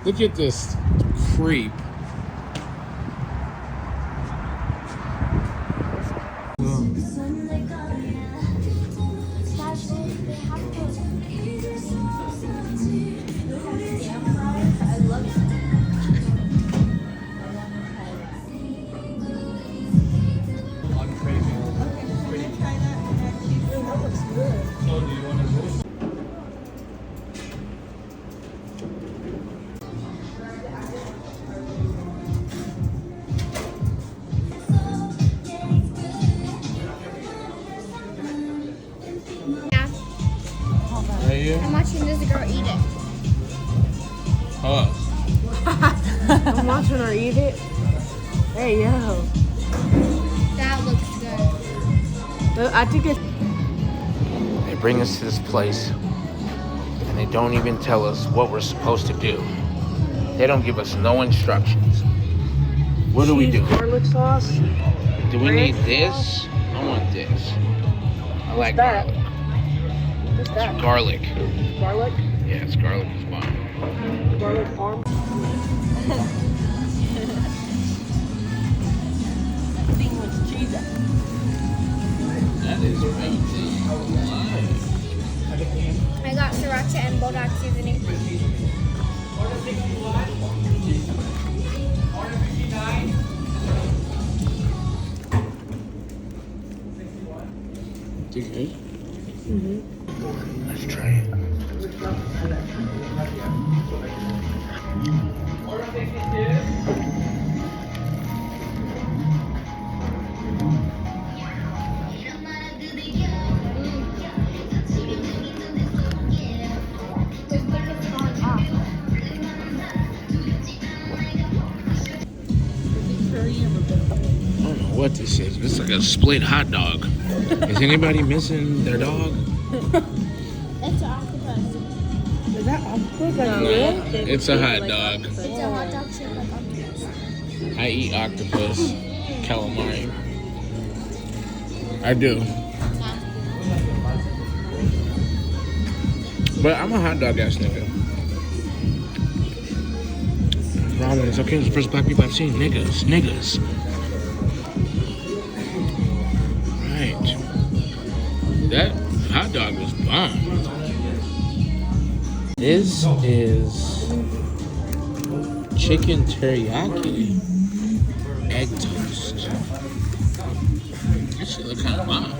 Look at this creep. I'm watching this girl eat it. Huh. I'm watching her eat it. Hey, yo. That looks good. I think it's... They bring us to this place, and they don't even tell us what we're supposed to do. They don't give us no instructions. What do we do? Garlic sauce. Do we need this? I want this. I like that? garlic. What's that? Garlic. Garlic? Yeah, it's garlic is fine. Garlic parm. That thing was cheesy. That is amazing. I got sriracha and bulldog seasoning. Okay. Let's try it. I don't know what this is. It's like a split hot dog. Is anybody missing their dog? It's an octopus. Is that octopus? No, it's a hot dog. It's a hot dog shaped like octopus. I eat octopus, calamari. I do. But I'm a hot dog ass nigga. Ramen is okay. It's the first black people I've seen. Niggas. Right. That hot dog was bomb. This is chicken teriyaki egg toast. That shit look kind of bomb.